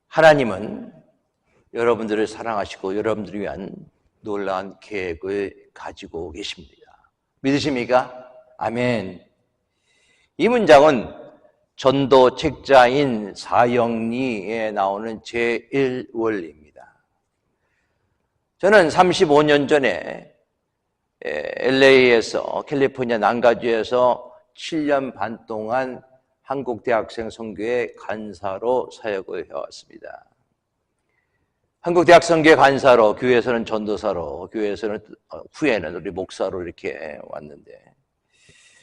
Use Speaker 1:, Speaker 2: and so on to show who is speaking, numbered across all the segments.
Speaker 1: 하나님은 여러분들을 사랑하시고 여러분들을 위한 놀라운 계획을 가지고 계십니다. 믿으십니까? 아멘. 이 문장은 전도 책자인 사형리에 나오는 제1원리입니다. 저는 35년 전에 LA에서 캘리포니아 남가주에서 7년 반 동안 한국 대학생 선교회 간사로 사역을 해왔습니다. 한국 대학 선교회 간사로, 교회에서는 전도사로, 교회에서는 후에는 우리 목사로 이렇게 왔는데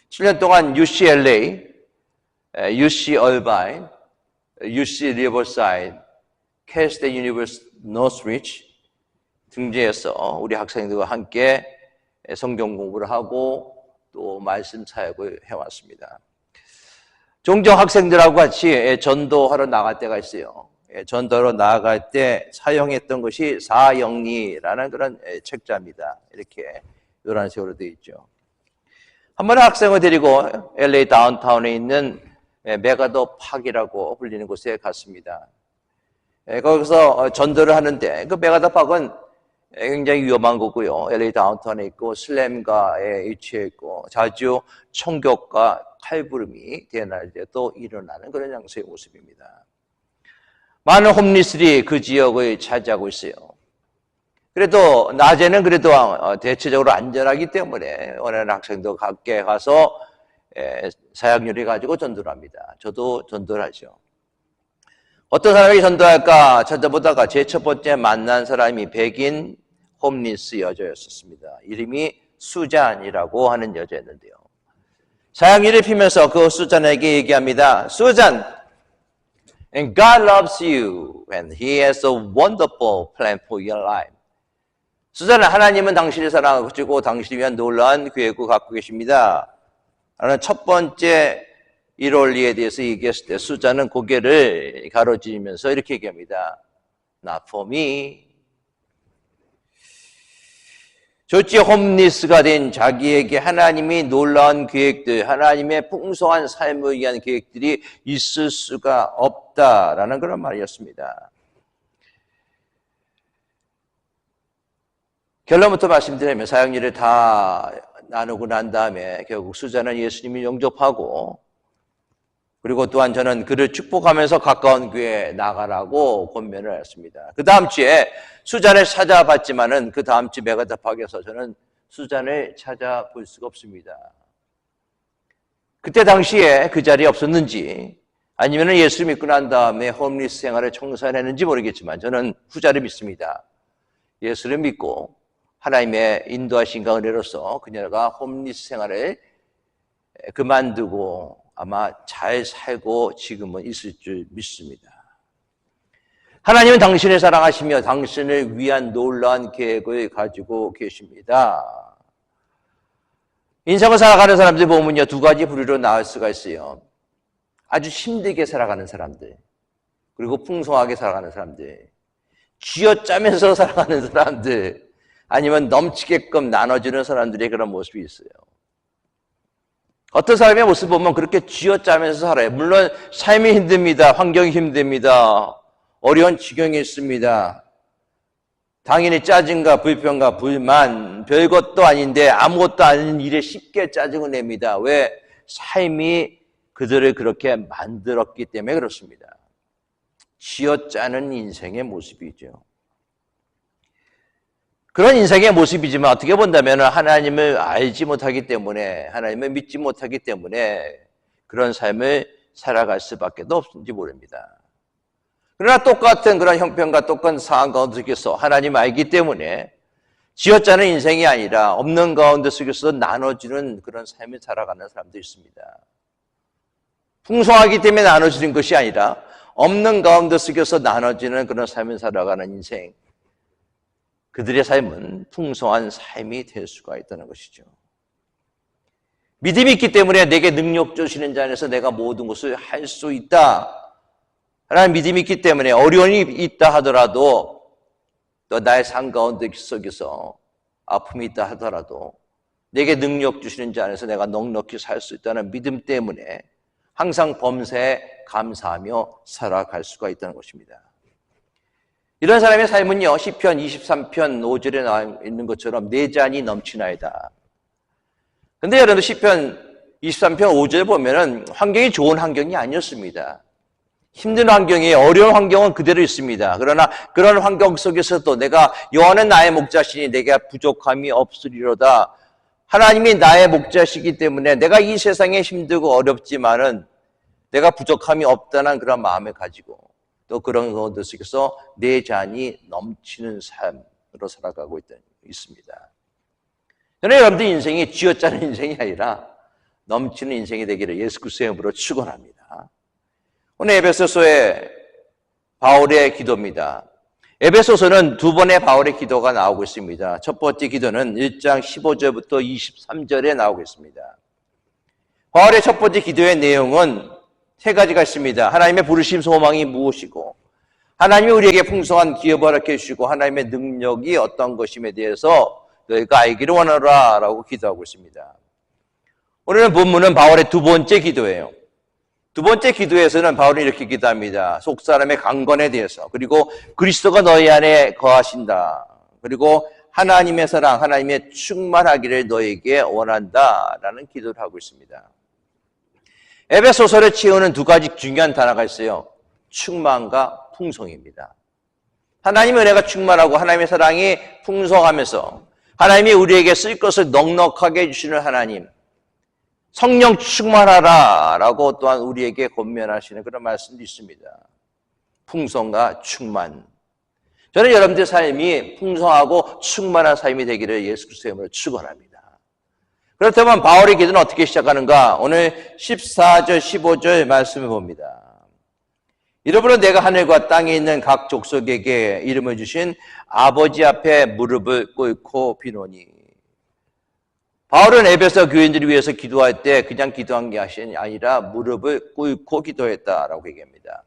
Speaker 1: 7년 동안 UCLA, UC 얼바인, UC 리버사이드, 캘스테이트 유니버시티 노스리치 등지에서 우리 학생들과 함께 성경 공부를 하고 또 말씀 사역을 해왔습니다. 종종 학생들하고 같이 전도하러 나갈 때가 있어요. 전도하러 나갈 때 사용했던 것이 사형리라는 그런 책자입니다. 이렇게 이런 식으로 되어 있죠. 한 번에 학생을 데리고 LA 다운타운에 있는 메가더 팍이라고 불리는 곳에 갔습니다. 거기서 전도를 하는데 그 메가더 팍은 굉장히 위험한 거고요. LA 다운타운에 있고 슬램가에 위치해 있고 자주 총격과 칼부림이 대낮에 또 일어나는 그런 양식의 모습입니다. 많은 홈리스들이 그 지역을 차지하고 있어요. 그래도 낮에는 그래도 대체적으로 안전하기 때문에 원하는 학생도 가까이 가서 사역률을 가지고 전도를 합니다. 저도 전도를 하죠. 어떤 사람이 전도할까 찾아보다가 제 첫 번째 만난 사람이 백인 홈리스 여자였었습니다. 이름이 수잔이라고 하는 여자였는데요. 사역률을 피면서 그 수잔에게 얘기합니다. 수잔, and God loves you and He has a wonderful plan for your life. 수잔아, 하나님은 당신을 사랑하고 당신을 위한 놀라운 계획을 갖고 계십니다. 라는 첫 번째 1원리에 대해서 얘기했을 때 수잔은 고개를 가로지르면서 이렇게 얘기합니다. Not for me. 졸지 홈리스가 된 자기에게 하나님이 놀라운 계획들, 하나님의 풍성한 삶을 위한 계획들이 있을 수가 없다라는 그런 말이었습니다. 결론부터 말씀드리면 사역일을 다 나누고 난 다음에 결국 수잔은 예수님을 영접하고 그리고 또한 저는 그를 축복하면서 가까운 교회에 나가라고 권면을 했습니다. 그 다음 주에 수잔을 찾아봤지만은 그 다음 주 메가더 팍에서 저는 수잔을 찾아볼 수가 없습니다. 그때 당시에 그 자리에 없었는지 아니면 예수를 믿고 난 다음에 홈리스 생활을 청산했는지 모르겠지만 저는 후자를 믿습니다. 예수를 믿고 하나님의 인도하신가 은혜로서 그녀가 홈리스 생활을 그만두고 아마 잘 살고 지금은 있을 줄 믿습니다. 하나님은 당신을 사랑하시며 당신을 위한 놀라운 계획을 가지고 계십니다. 인생을 살아가는 사람들 보면요, 두 가지 부류로 나올 수가 있어요. 아주 힘들게 살아가는 사람들, 그리고 풍성하게 살아가는 사람들, 쥐어짜면서 살아가는 사람들, 아니면 넘치게끔 나눠주는 사람들의 그런 모습이 있어요. 어떤 사람의 모습 보면 그렇게 쥐어짜면서 살아요. 물론 삶이 힘듭니다. 환경이 힘듭니다. 어려운 지경이 있습니다. 당연히 짜증과 불평과 불만, 별것도 아닌데 아무것도 아닌 일에 쉽게 짜증을 냅니다. 왜? 삶이 그들을 그렇게 만들었기 때문에 그렇습니다. 쥐어짜는 인생의 모습이죠. 그런 인생의 모습이지만 어떻게 본다면 하나님을 알지 못하기 때문에, 하나님을 믿지 못하기 때문에 그런 삶을 살아갈 수밖에 없는지 모릅니다. 그러나 똑같은 그런 형편과 똑같은 상황 가운데 속에서 하나님 알기 때문에 쥐어짜는 인생이 아니라 없는 가운데 속에서 나눠주는 그런 삶을 살아가는 사람도 있습니다. 풍성하기 때문에 나눠주는 것이 아니라 없는 가운데 속에서 나눠지는 그런 삶을 살아가는 인생, 그들의 삶은 풍성한 삶이 될 수가 있다는 것이죠. 믿음이 있기 때문에 내게 능력 주시는 자 안에서 내가 모든 것을 할 수 있다 라는 믿음이 있기 때문에 어려움이 있다 하더라도 또 나의 삶 가운데 속에서 아픔이 있다 하더라도 내게 능력 주시는 자 안에서 내가 넉넉히 살 수 있다는 믿음 때문에 항상 범사에 감사하며 살아갈 수가 있다는 것입니다. 이런 사람의 삶은요, 시편 23편 5절에 나와 있는 것처럼 내 잔이 넘치나이다. 근데 여러분 시편 23편 5절에 보면은 환경이 좋은 환경이 아니었습니다. 힘든 환경이에요. 어려운 환경은 그대로 있습니다. 그러나 그런 환경 속에서도 내가 여호와는 나의 목자시니 내게 부족함이 없으리로다. 하나님이 나의 목자시기 때문에 내가 이 세상에 힘들고 어렵지만은 내가 부족함이 없다는 그런 마음을 가지고 또 그런 것들 속에서 내 잔이 넘치는 삶으로 살아가고 있습니다. 저는 여러분들 인생이 쥐어짜는 인생이 아니라 넘치는 인생이 되기를 예수 그리스도의 이름으로 축원합니다. 오늘 에베소서의 바울의 기도입니다. 에베소서는 두 번의 바울의 기도가 나오고 있습니다. 첫 번째 기도는 1장 15절부터 23절에 나오고 있습니다. 바울의 첫 번째 기도의 내용은 세 가지가 있습니다. 하나님의 부르심 소망이 무엇이고, 하나님이 우리에게 풍성한 기업을 허락해 주시고, 하나님의 능력이 어떤 것임에 대해서 너희가 알기를 원하라 라고 기도하고 있습니다. 오늘 본문은 바울의 두 번째 기도예요. 두 번째 기도에서는 바울이 이렇게 기도합니다. 속사람의 강건에 대해서, 그리고 그리스도가 너희 안에 거하신다, 그리고 하나님의 사랑, 하나님의 충만하기를 너희에게 원한다라는 기도를 하고 있습니다. 에베소서를 채우는 두 가지 중요한 단어가 있어요. 충만과 풍성입니다. 하나님의 은혜가 충만하고 하나님의 사랑이 풍성하면서 하나님이 우리에게 쓸 것을 넉넉하게 해주시는 하나님, 성령 충만하라 라고 또한 우리에게 권면하시는 그런 말씀도 있습니다. 풍성과 충만. 저는 여러분들의 삶이 풍성하고 충만한 삶이 되기를 예수 그리스도의 이름으로 축원합니다. 그렇다면 바울의 기도는 어떻게 시작하는가? 오늘 14절 15절 말씀을 봅니다. 이러므로 내가 하늘과 땅에 있는 각 족속에게 이름을 주신 아버지 앞에 무릎을 꿇고 비노니. 바울은 에베소 교인들을 위해서 기도할 때 그냥 기도한 게 아니라 무릎을 꿇고 기도했다라고 얘기합니다.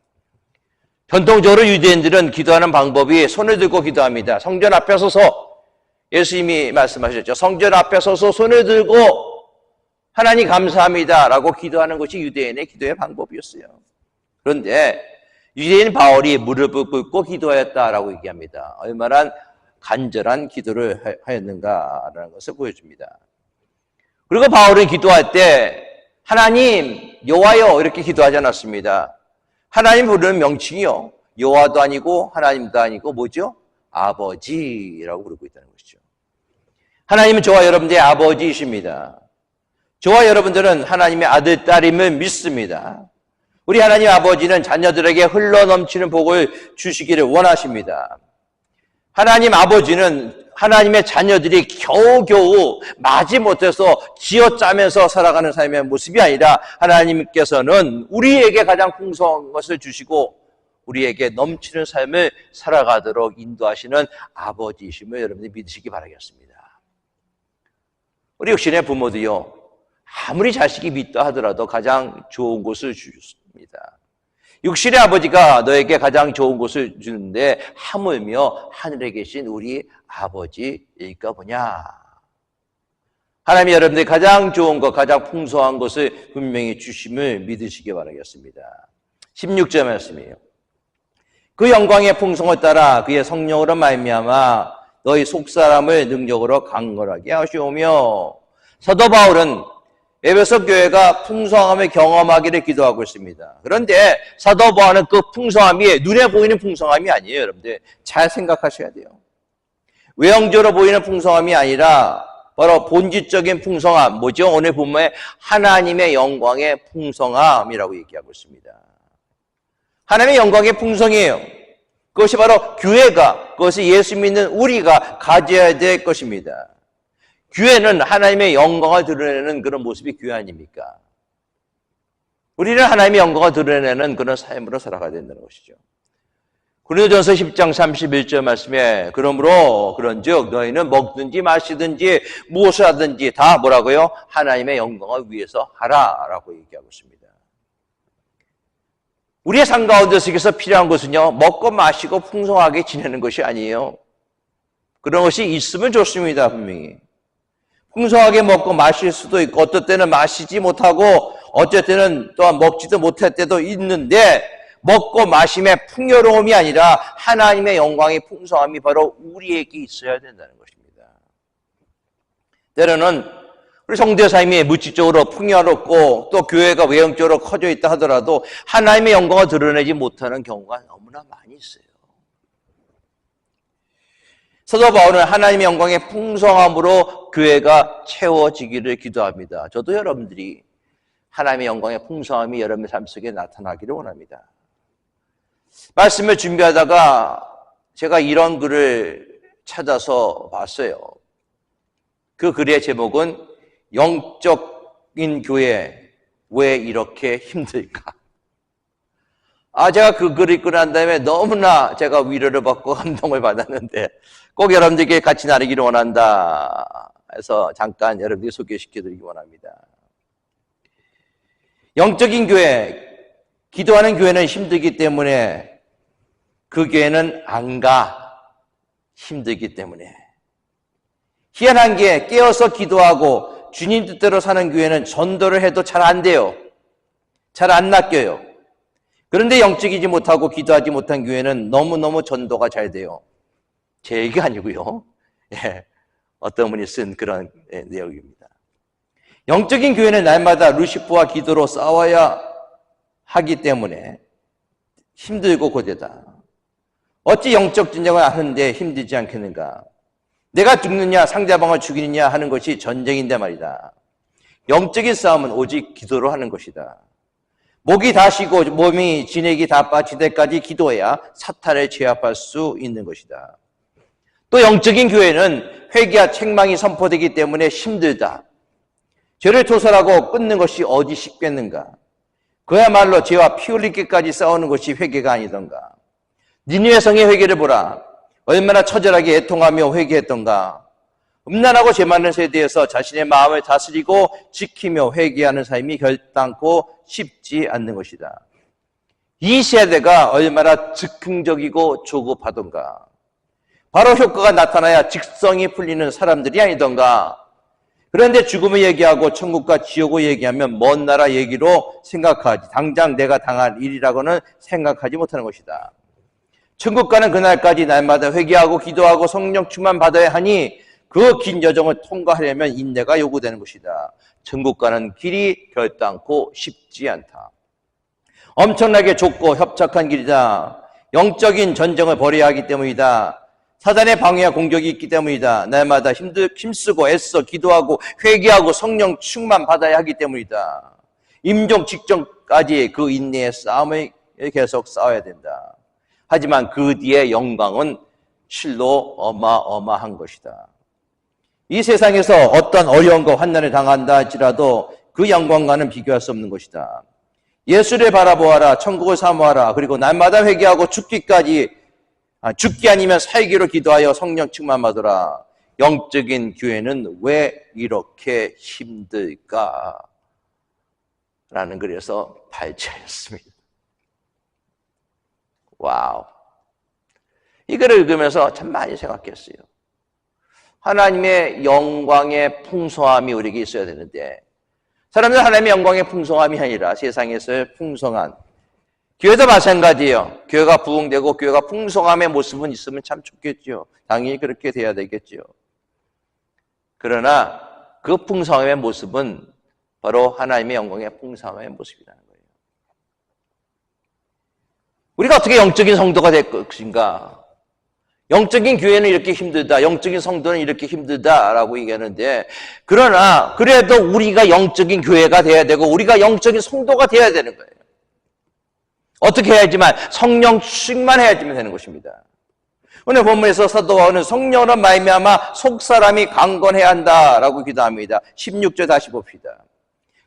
Speaker 1: 전통적으로 유대인들은 기도하는 방법이 손을 들고 기도합니다. 성전 앞에 서서 예수님이 말씀하셨죠. 성전 앞에 서서 손을 들고 하나님 감사합니다 라고 기도하는 것이 유대인의 기도의 방법이었어요. 그런데 유대인 바울이 무릎을 꿇고 기도하였다라고 얘기합니다. 얼마나 간절한 기도를 하였는가라는 것을 보여줍니다. 그리고 바울은 기도할 때 하나님 여호와여 이렇게 기도하지 않았습니다. 하나님 부르는 명칭이요, 여호와도 아니고 하나님도 아니고 뭐죠? 아버지라고 부르고 있다는 것이죠. 하나님은 저와 여러분들의 아버지이십니다. 저와 여러분들은 하나님의 아들, 딸임을 믿습니다. 우리 하나님 아버지는 자녀들에게 흘러넘치는 복을 주시기를 원하십니다. 하나님 아버지는 하나님의 자녀들이 겨우겨우 마지못해서 쥐어짜면서 살아가는 삶의 모습이 아니라 하나님께서는 우리에게 가장 풍성한 것을 주시고 우리에게 넘치는 삶을 살아가도록 인도하시는 아버지이심을 여러분들이 믿으시기 바라겠습니다. 우리 육신의 부모도요, 아무리 자식이 믿다 하더라도 가장 좋은 것을 주십니다. 육신의 아버지가 너에게 가장 좋은 것을 주는데 하물며 하늘에 계신 우리 아버지일까 보냐. 하나님이 여러분들이 가장 좋은 것, 가장 풍성한 것을 분명히 주심을 믿으시기 바라겠습니다. 16절 말씀이에요. 그 영광의 풍성을 따라 그의 성령으로 말미암아 너희 속사람을 능력으로 강건하게 하시오며. 사도 바울은 에베소 교회가 풍성함을 경험하기를 기도하고 있습니다. 그런데 사도 바울은 그 풍성함이 눈에 보이는 풍성함이 아니에요. 여러분들 잘 생각하셔야 돼요. 외형적으로 보이는 풍성함이 아니라 바로 본질적인 풍성함, 뭐죠? 오늘 본문에 하나님의 영광의 풍성함이라고 얘기하고 있습니다. 하나님의 영광의 풍성이에요. 그것이 바로 교회가, 그것이 예수 믿는 우리가 가져야 될 것입니다. 교회는 하나님의 영광을 드러내는 그런 모습이 교회 아닙니까? 우리는 하나님의 영광을 드러내는 그런 삶으로 살아가야 된다는 것이죠. 고린도전서 10장 31절 말씀에 그러므로 그런즉 너희는 먹든지 마시든지 무엇을 하든지 다 뭐라고요? 하나님의 영광을 위해서 하라라고 얘기하고 있습니다. 우리의 삶 가운데서 필요한 것은요, 먹고 마시고 풍성하게 지내는 것이 아니에요. 그런 것이 있으면 좋습니다. 분명히 풍성하게 먹고 마실 수도 있고 어떨 때는 마시지 못하고 어쩔 때는 또한 먹지도 못할 때도 있는데 먹고 마심의 풍요로움이 아니라 하나님의 영광의 풍성함이 바로 우리에게 있어야 된다는 것입니다. 때로는 우리 성도의 삶이 물질적으로 풍요롭고 또 교회가 외형적으로 커져 있다 하더라도 하나님의 영광을 드러내지 못하는 경우가 너무나 많이 있어요. 사도 바울은 하나님의 영광의 풍성함으로 교회가 채워지기를 기도합니다. 저도 여러분들이 하나님의 영광의 풍성함이 여러분의 삶 속에 나타나기를 원합니다. 말씀을 준비하다가 제가 이런 글을 찾아서 봤어요. 그 글의 제목은 영적인 교회 왜 이렇게 힘들까? 제가 그 글을 읽고 난 다음에 너무나 제가 위로를 받고 감동을 받았는데 꼭 여러분들께 같이 나누기를 원한다 해서 잠깐 여러분들께 소개시켜드리기 원합니다. 영적인 교회, 기도하는 교회는 힘들기 때문에 그 교회는 안 가. 힘들기 때문에. 희한한 게 깨어서 기도하고 주님 뜻대로 사는 교회는 전도를 해도 잘 안 돼요. 잘 안 낚여요. 그런데 영적이지 못하고 기도하지 못한 교회는 너무너무 전도가 잘 돼요. 제 얘기가 아니고요. 예, 어떤 분이 쓴 그런 내용입니다. 영적인 교회는 날마다 루시퍼와 기도로 싸워야 하기 때문에 힘들고 고되다. 어찌 영적 전쟁을 하는데 힘들지 않겠는가? 내가 죽느냐 상대방을 죽이느냐 하는 것이 전쟁인데 말이다. 영적인 싸움은 오직 기도로 하는 것이다. 목이 다 쉬고 몸이 진액이 다 빠질 때까지 기도해야 사탄을 제압할 수 있는 것이다. 또 영적인 교회는 회개와 책망이 선포되기 때문에 힘들다. 죄를 토설하고 끊는 것이 어디 쉽겠는가? 그야말로 죄와 피 흘리기까지 싸우는 것이 회개가 아니던가? 니느웨 성의 회개를 보라. 얼마나 처절하게 애통하며 회개했던가? 음란하고 죄 많은 세대에서 자신의 마음을 다스리고 지키며 회개하는 삶이 결단코 쉽지 않는 것이다. 이 세대가 얼마나 즉흥적이고 조급하던가? 바로 효과가 나타나야 직성이 풀리는 사람들이 아니던가? 그런데 죽음을 얘기하고 천국과 지옥을 얘기하면 먼 나라 얘기로 생각하지 당장 내가 당할 일이라고는 생각하지 못하는 것이다. 천국 가는 그날까지 날마다 회개하고 기도하고 성령 충만 받아야 하니 그 긴 여정을 통과하려면 인내가 요구되는 것이다. 천국 가는 길이 결단코 쉽지 않다. 엄청나게 좁고 협착한 길이다. 영적인 전쟁을 벌여야 하기 때문이다. 사단의 방해와 공격이 있기 때문이다. 날마다 힘쓰고 애써 기도하고 회개하고 성령 충만 받아야 하기 때문이다. 임종 직전까지 그 인내의 싸움을 계속 싸워야 된다. 하지만 그 뒤의 영광은 실로 어마어마한 것이다. 이 세상에서 어떤 어려움과 환난을 당한다 할지라도 그 영광과는 비교할 수 없는 것이다. 예수를 바라보아라. 천국을 사모하라. 그리고 날마다 회개하고 죽기 아니면 살기로 기도하여 성령 충만 받으라. 영적인 교회는 왜 이렇게 힘들까? 라는 글에서 발췌했습니다. 와우. 이 글을 읽으면서 참 많이 생각했어요. 하나님의 영광의 풍성함이 우리에게 있어야 되는데 사람들은 하나님의 영광의 풍성함이 아니라 세상에서의 풍성한 교회도 마찬가지예요. 교회가 부흥되고 교회가 풍성함의 모습은 있으면 참 좋겠죠. 당연히 그렇게 돼야 되겠죠. 그러나 그 풍성함의 모습은 바로 하나님의 영광의 풍성함의 모습이라는 거예요. 우리가 어떻게 영적인 성도가 될 것인가? 영적인 교회는 이렇게 힘들다. 영적인 성도는 이렇게 힘들다라고 얘기하는데 그러나 그래도 우리가 영적인 교회가 돼야 되고 우리가 영적인 성도가 돼야 되는 거예요. 어떻게 해야지만 성령 충만해야지만 되는 것입니다. 오늘 본문에서 사도 바울은 성령으로 말미암아 속사람이 강건해야 한다라고 기도합니다. 16절 다시 봅시다.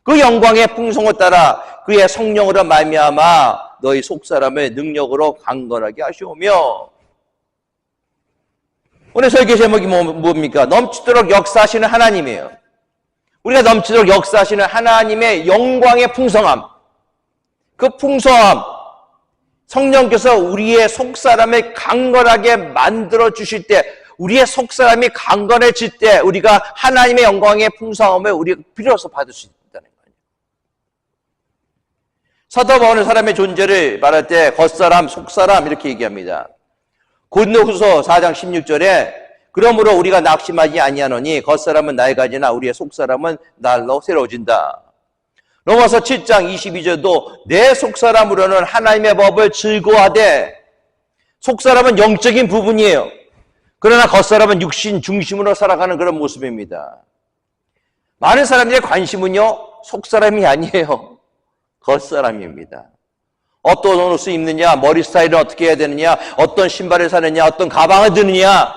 Speaker 1: 그 영광의 풍성을 따라 그의 성령으로 말미암아 너희 속사람을 능력으로 강건하게 하시오며 오늘 설교 제목이 뭡니까? 넘치도록 역사하시는 하나님이에요. 우리가 넘치도록 역사하시는 하나님의 영광의 풍성함, 그 풍성함, 성령께서 우리의 속사람을 강건하게 만들어 주실 때, 우리의 속사람이 강건해질 때 우리가 하나님의 영광의 풍성함을 우리가 비로소 받을 수 있다는 거예요. 사도 바울은 사람의 존재를 말할 때 겉사람, 속사람 이렇게 얘기합니다. 고린도후서 4장 16절에 그러므로 우리가 낙심하지 아니하노니 겉사람은 나에 가지나 우리의 속사람은 날로 새로워진다. 로마서 7장 22절도 내 속사람으로는 하나님의 법을 즐거워하되, 속사람은 영적인 부분이에요. 그러나 겉사람은 육신 중심으로 살아가는 그런 모습입니다. 많은 사람들의 관심은요, 속사람이 아니에요. 겉사람입니다. 어떤 옷을 입느냐, 머리 스타일은 어떻게 해야 되느냐, 어떤 신발을 사느냐, 어떤 가방을 드느냐,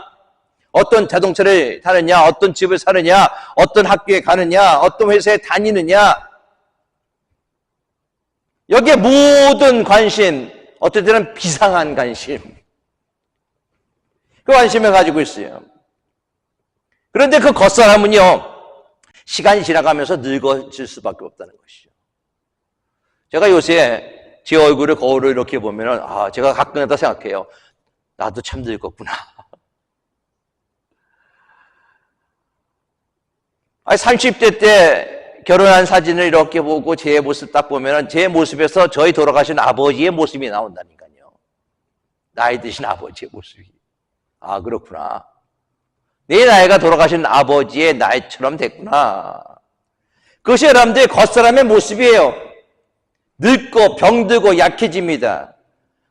Speaker 1: 어떤 자동차를 타느냐, 어떤 집을 사느냐, 어떤 학교에 가느냐, 어떤 회사에 다니느냐, 여기에 모든 관심, 어떨 때는 비상한 관심, 그 관심을 가지고 있어요. 그런데 그 겉사람은요, 시간이 지나가면서 늙어질 수밖에 없다는 것이죠. 제가 요새 제 얼굴을 거울을 이렇게 보면은, 제가 가끔가다 생각해요. 나도 참 늙었구나. 30대 때 결혼한 사진을 이렇게 보고 제 모습 딱 보면은 제 모습에서 저희 돌아가신 아버지의 모습이 나온다니까요. 나이 드신 아버지의 모습이. 그렇구나. 내 나이가 돌아가신 아버지의 나이처럼 됐구나. 그것이 여러분들의 겉사람의 모습이에요. 늙고 병들고 약해집니다.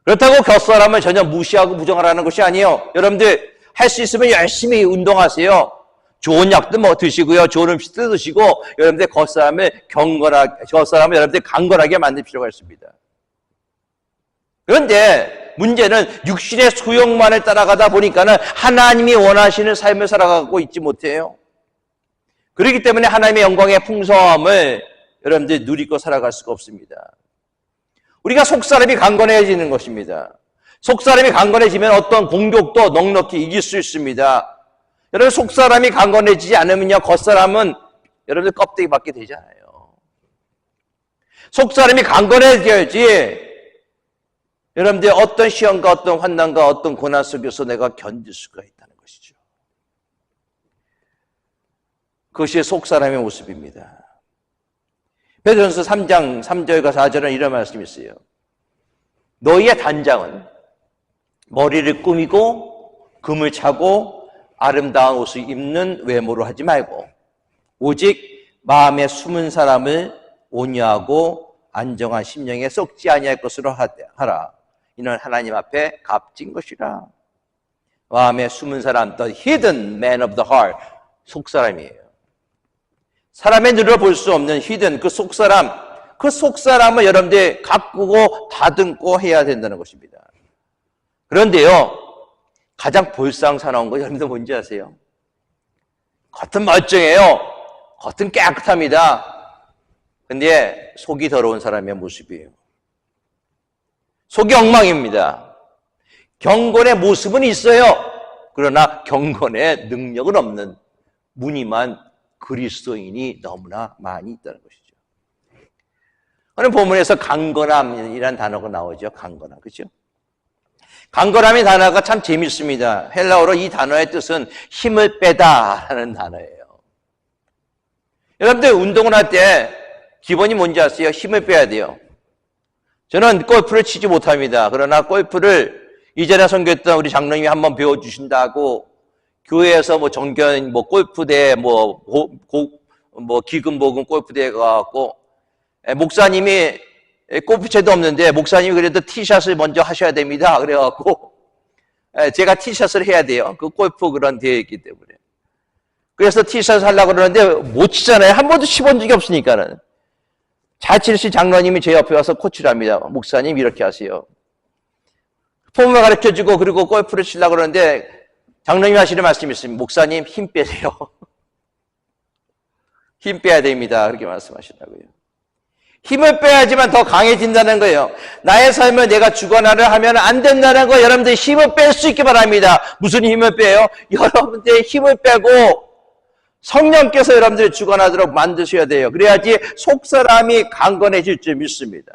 Speaker 1: 그렇다고 겉사람을 전혀 무시하고 부정하라는 것이 아니에요. 여러분들 할 수 있으면 열심히 운동하세요. 좋은 약도 드시고요. 좋은 음식도 드시고, 여러분들 겉사람을 여러분들 강건하게 만들 필요가 있습니다. 그런데 문제는 육신의 소욕만을 따라가다 보니까는 하나님이 원하시는 삶을 살아가고 있지 못해요. 그렇기 때문에 하나님의 영광의 풍성함을 여러분들 누리고 살아갈 수가 없습니다. 우리가 속사람이 강건해지는 것입니다. 속사람이 강건해지면 어떤 공격도 넉넉히 이길 수 있습니다. 여러분, 속사람이 강건해지지 않으면요, 겉사람은 여러분들 껍데기밖에 되잖아요. 속사람이 강건해져야지 여러분들 어떤 시험과 어떤 환난과 어떤 고난 속에서 내가 견딜 수가 있다는 것이죠. 그것이 속사람의 모습입니다. 베드로전서 3장 3절과 4절은 이런 말씀이 있어요. 너희의 단장은 머리를 꾸미고 금을 차고 아름다운 옷을 입는 외모로 하지 말고 오직 마음에 숨은 사람을 온유하고 안정한 심령에 썩지 아니할 것으로 하라. 이는 하나님 앞에 값진 것이라. 마음에 숨은 사람, the hidden man of the heart, 속사람이에요. 사람의 눈으로 볼 수 없는 hidden, 그 속사람을 여러분들 가꾸고 다듬고 해야 된다는 것입니다. 그런데요, 가장 볼상사나운 거 여러분들 뭔지 아세요? 겉은 멀쩡해요. 겉은 깨끗합니다. 근데 속이 더러운 사람의 모습이에요. 속이 엉망입니다. 경건의 모습은 있어요. 그러나 경건의 능력은 없는 무늬만 그리스도인이 너무나 많이 있다는 것이죠. 오늘 본문에서 강건함이라는 단어가 나오죠. 강건함, 그렇죠? 강건함의 단어가 참 재밌습니다. 헬라어로 이 단어의 뜻은 힘을 빼다라는 단어예요. 여러분들 운동을 할 때 기본이 뭔지 아세요? 힘을 빼야 돼요. 저는 골프를 치지 못합니다. 그러나 골프를 이전에 선교했던 우리 장로님이 한번 배워주신다고 교회에서 정견, 골프대회, 기금복음 골프대회가 가갖고 목사님이 골프채도 없는데 목사님이 그래도 티샷을 먼저 하셔야 됩니다. 그래갖고 제가 티샷을 해야 돼요. 그 골프 그런 대회이기 때문에. 그래서 티샷을 하려고 그러는데 못 치잖아요. 한 번도 치본 적이 없으니까는. 잘 치신 장로님이 제 옆에 와서 코치를 합니다. 목사님 이렇게 하세요. 폼을 가르쳐주고 그리고 골프를 치려고 그러는데 장로님이 하시는 말씀이 있습니다. 목사님 힘 빼세요. 힘 빼야 됩니다. 그렇게 말씀하시더라고요. 힘을 빼야지만 더 강해진다는 거예요. 나의 삶을 내가 주관하려 하면 안 된다는 거 여러분들이 힘을 뺄 수 있기 바랍니다. 무슨 힘을 빼요? 여러분들의 힘을 빼고 성령께서 여러분들을 주관하도록 만드셔야 돼요. 그래야지 속사람이 강건해질 줄 믿습니다.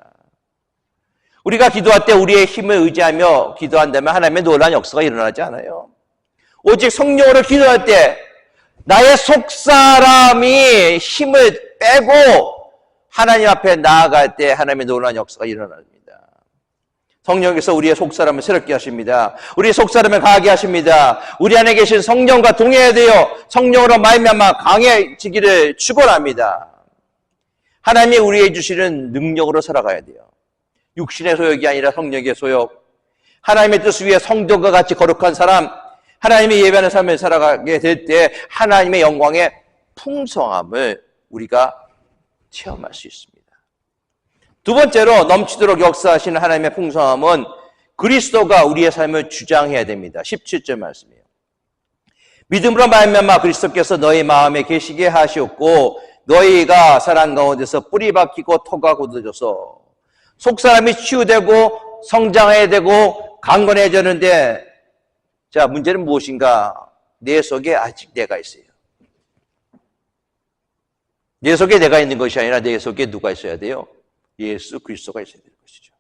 Speaker 1: 우리가 기도할 때 우리의 힘을 의지하며 기도한다면 하나님의 놀라운 역사가 일어나지 않아요. 오직 성령으로 기도할 때 나의 속사람이 힘을 빼고 하나님 앞에 나아갈 때 하나님의 놀라운 역사가 일어납니다. 성령께서 우리의 속사람을 새롭게 하십니다. 우리의 속사람을 강하게 하십니다. 우리 안에 계신 성령과 동행해야 돼요. 성령으로 말미암아 강해지기를 축원합니다. 하나님이 우리에게 주시는 능력으로 살아가야 돼요. 육신의 소욕이 아니라 성령의 소욕. 하나님의 뜻을 위해 성도가 같이 거룩한 사람, 하나님이 예배하는 삶을 살아가게 될 때 하나님의 영광의 풍성함을 우리가 체험할 수 있습니다. 두 번째로 넘치도록 역사하시는 하나님의 풍성함은 그리스도가 우리의 삶을 주장해야 됩니다. 17절 말씀이에요. 믿음으로 말미암아 그리스도께서 너희 마음에 계시게 하시었고 너희가 사랑 가운데서 뿌리 박히고 토가 굳어져서 속사람이 치유되고 성장해야 되고 강건해졌는데, 자, 문제는 무엇인가? 내 속에 아직 내가 있어요. 내 속에 내가 있는 것이 아니라 내 속에 누가 있어야 돼요? 예수 그리스도가 있어야 되는 것이죠.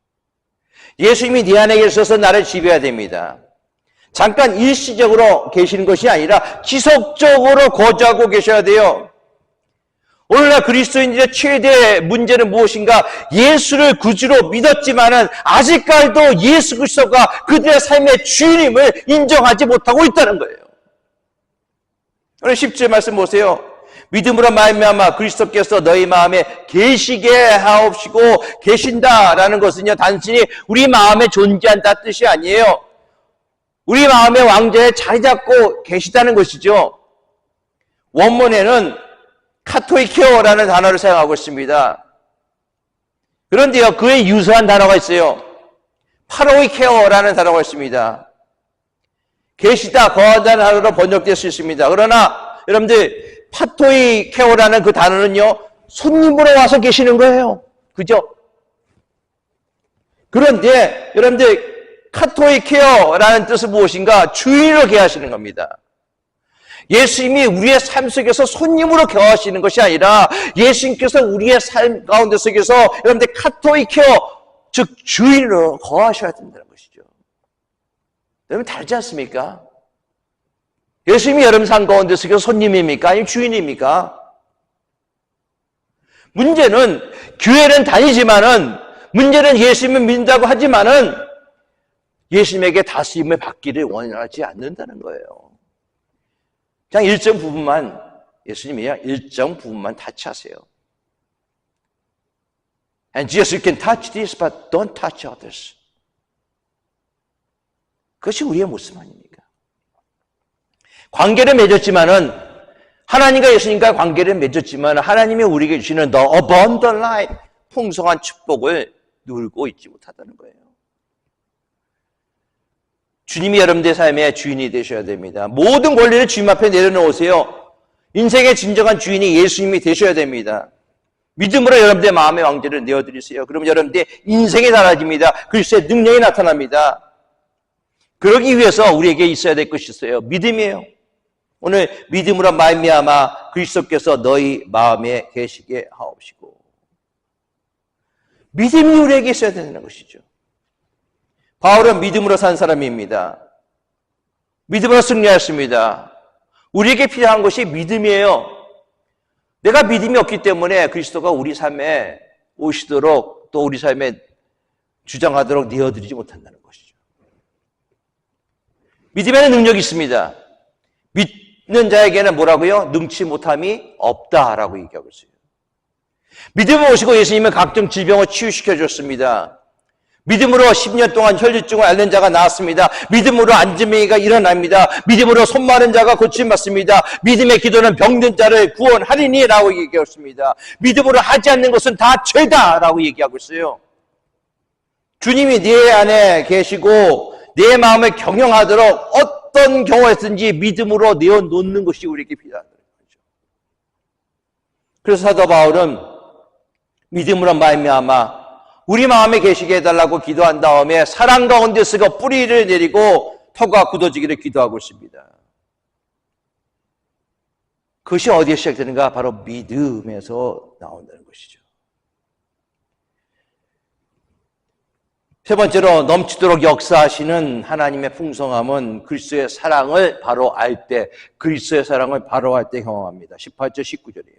Speaker 1: 예수님이 네 안에 계셔서 나를 지배해야 됩니다. 잠깐 일시적으로 계시는 것이 아니라 지속적으로 거주하고 계셔야 돼요. 오늘날 그리스도인들의 최대 문제는 무엇인가? 예수를 구주로 믿었지만은 아직까지도 예수 그리스도가 그들의 삶의 주님을 인정하지 못하고 있다는 거예요. 오늘 10절 말씀 보세요. 믿음으로 말미암아 그리스도께서 너희 마음에 계시게 하옵시고, 계신다라는 것은요 단순히 우리 마음에 존재한다 뜻이 아니에요. 우리 마음의 왕좌에 자리 잡고 계시다는 것이죠. 원문에는 카토이케오라는 단어를 사용하고 있습니다. 그런데요, 그에 유사한 단어가 있어요. 파로이케오라는 단어가 있습니다. 계시다, 거하다는 단어로 번역될 수 있습니다. 그러나 여러분들 파토이케오라는 그 단어는요, 손님으로 와서 계시는 거예요. 그죠? 그런데 여러분들 카토이케오라는 뜻은 무엇인가? 주인으로 계하시는 겁니다. 예수님이 우리의 삶 속에서 손님으로 거하시는 것이 아니라 예수님께서 우리의 삶 가운데 속에서 여러분들 카토이케오, 즉 주인으로 거하셔야 된다는 것이죠. 여러분 다르지 않습니까? 예수님이 여러분 삶 가운데 속에서 손님입니까? 아니면 주인입니까? 문제는 교회는 다니지만은, 문제는 예수님을 믿는다고 하지만은 예수님에게 다스림을 받기를 원하지 않는다는 거예요. 그냥 일정 부분만, 예수님이 일정 부분만 타치하세요. And Jesus, you can touch this, but don't touch others. 그것이 우리의 모습 아닙니까? 관계를 맺었지만은, 하나님과 예수님과 관계를 맺었지만 하나님이 우리에게 주시는 the abundant life, 풍성한 축복을 누리고 있지 못하다는 거예요. 주님이 여러분들의 삶의 주인이 되셔야 됩니다. 모든 권리를 주님 앞에 내려놓으세요. 인생의 진정한 주인이 예수님이 되셔야 됩니다. 믿음으로 여러분들의 마음의 왕좌를 내어드리세요. 그럼 여러분들의 인생이 달라집니다. 그리스도의 능력이 나타납니다. 그러기 위해서 우리에게 있어야 될 것이 있어요. 믿음이에요. 오늘 믿음으로 말미암아 그리스도께서 너희 마음에 계시게 하옵시고, 믿음이 우리에게 있어야 되는 것이죠. 바울은 믿음으로 산 사람입니다. 믿음으로 승리했습니다. 우리에게 필요한 것이 믿음이에요. 내가 믿음이 없기 때문에 그리스도가 우리 삶에 오시도록, 또 우리 삶에 주장하도록 내어드리지 못한다는 것이죠. 믿음에는 능력이 있습니다. 믿는 자에게는 뭐라고요? 능치 못함이 없다라고 얘기하고 있어요. 믿음을 오시고 예수님은 각종 질병을 치유시켜 줬습니다. 믿음으로 10년 동안 혈류증을 앓는 자가 나았습니다. 믿음으로 안진뱅이가 일어납니다. 믿음으로 손 마른 자가 고침받습니다. 믿음의 기도는 병든 자를 구원하리니라고 얘기했습니다. 믿음으로 하지 않는 것은 다 죄다라고 얘기하고 있어요. 주님이 네 안에 계시고 내 마음을 경영하도록 어떤 경우에든지 믿음으로 내어놓는 것이 우리에게 필요하다는 거죠. 그래서 사도 바울은 믿음으로 말미암아 우리 마음에 계시게 해달라고 기도한 다음에 사랑 가운데서 뿌리를 내리고 터가 굳어지기를 기도하고 있습니다. 그것이 어디에 시작되는가? 바로 믿음에서 나온다는 것이죠. 세 번째로 넘치도록 역사하시는 하나님의 풍성함은 그리스도의 사랑을 바로 알 때, 그리스도의 사랑을 바로 알 때 경험합니다. 18절 19절이에요.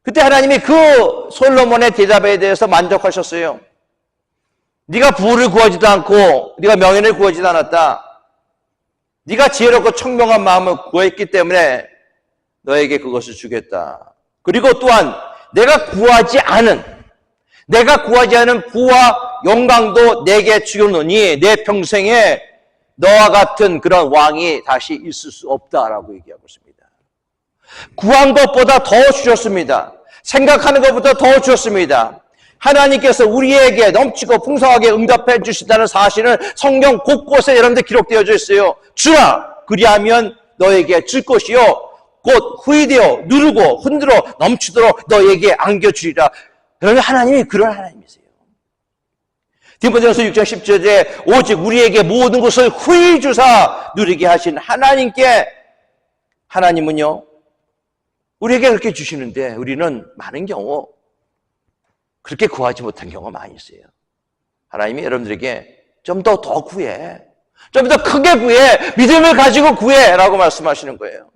Speaker 1: 그때 하나님이 그 솔로몬의 대답에 대해서 만족하셨어요. 네가 부를 구하지도 않고 네가 명예를 구하지도 않았다. 네가 지혜롭고 청명한 마음을 구했기 때문에 너에게 그것을 주겠다. 그리고 또한 내가 구하지 않은 부와 영광도 내게 주려노니 내 평생에 너와 같은 그런 왕이 다시 있을 수 없다라고 얘기하고 있습니다. 구한 것보다 더 주셨습니다. 생각하는 것보다 더 주셨습니다. 하나님께서 우리에게 넘치고 풍성하게 응답해 주신다는 사실은 성경 곳곳에 여러분들 기록되어 있어요. 주라 그리하면 너에게 줄 것이요 곧 후이되어 누르고 흔들어 넘치도록 너에게 안겨주리라. 그러면 하나님이 그런 하나님이세요. 디모데전서 6장 10절에 오직 우리에게 모든 것을 후히 주사 누리게 하신 하나님은요 우리에게 그렇게 주시는데 우리는 많은 경우 그렇게 구하지 못한 경우가 많이 있어요. 하나님이 여러분들에게 좀 더 구해. 좀 더 크게 구해. 믿음을 가지고 구해. 라고 말씀하시는 거예요.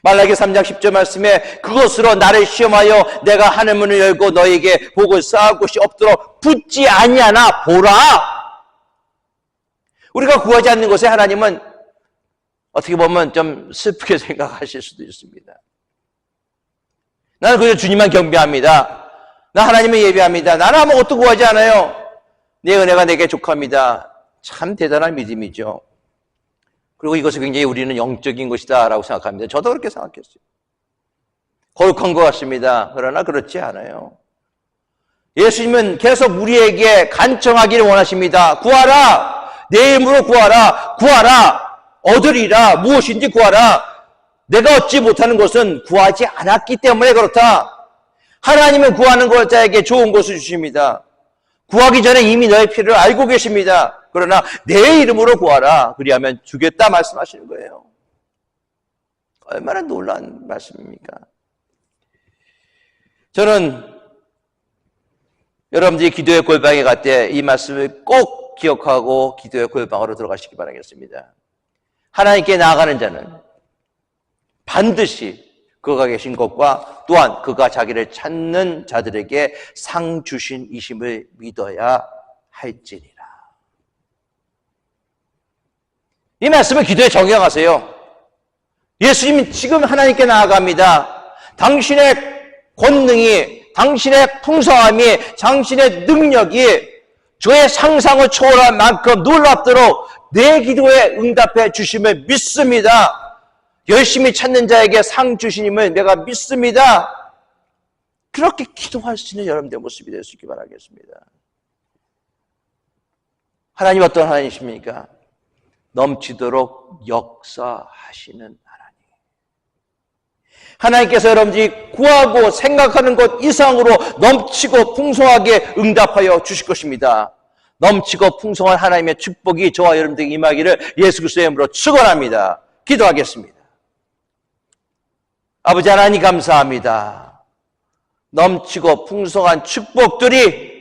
Speaker 1: 말라기 3장 10절 말씀에 그것으로 나를 시험하여 내가 하늘문을 열고 너에게 복을 쌓을 곳이 없도록 붙지 아니하나 보라. 우리가 구하지 않는 것에 하나님은 어떻게 보면 좀 슬프게 생각하실 수도 있습니다. 나는 그저 주님만 경배합니다. 나 하나님을 예배합니다. 나는 아무것도 구하지 않아요. 내 은혜가 내게 족합니다. 참 대단한 믿음이죠. 그리고 이것을 굉장히 우리는 영적인 것이다 라고 생각합니다. 저도 그렇게 생각했어요. 거룩한 것 같습니다. 그러나 그렇지 않아요. 예수님은 계속 우리에게 간청하기를 원하십니다. 구하라. 내 이름으로 구하라. 구하라. 얻으리라. 무엇인지 구하라. 내가 얻지 못하는 것은 구하지 않았기 때문에 그렇다. 하나님은 구하는 자에게 좋은 것을 주십니다. 구하기 전에 이미 너의 필요를 알고 계십니다. 그러나 내 이름으로 구하라. 그리하면 주겠다 말씀하시는 거예요. 얼마나 놀라운 말씀입니까? 저는 여러분들이 기도의 골방에 갈 때 이 말씀을 꼭 기억하고 기도의 골방으로 들어가시기 바라겠습니다. 하나님께 나아가는 자는 반드시 그가 계신 것과 또한 그가 자기를 찾는 자들에게 상 주신 이심을 믿어야 할지니라. 이 말씀을 기도에 적용하세요. 예수님은 지금 하나님께 나아갑니다. 당신의 권능이, 당신의 풍성함이, 당신의 능력이 저의 상상을 초월할 만큼 놀랍도록 내 기도에 응답해 주심을 믿습니다. 열심히 찾는 자에게 상 주시님을 내가 믿습니다. 그렇게 기도할 수 있는 여러분들의 모습이 될 수 있기 바라겠습니다. 하나님 어떤 하나님이십니까? 넘치도록 역사하시는 하나님. 하나님께서 여러분들이 구하고 생각하는 것 이상으로 넘치고 풍성하게 응답하여 주실 것입니다. 넘치고 풍성한 하나님의 축복이 저와 여러분들에게 임하기를 예수 그리스도의 이름으로 축원합니다. 기도하겠습니다. 아버지 하나님 감사합니다. 넘치고 풍성한 축복들이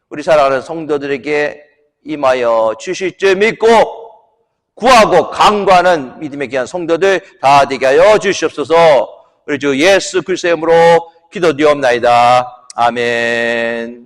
Speaker 1: 우리 사랑하는 성도들에게 임하여 주실 줄 믿고 구하고 간구하는 믿음의 귀한 성도들 다 되게 하여 주시옵소서. 우리 주 예수 그리스도의 이름으로 기도드리옵나이다. 아멘.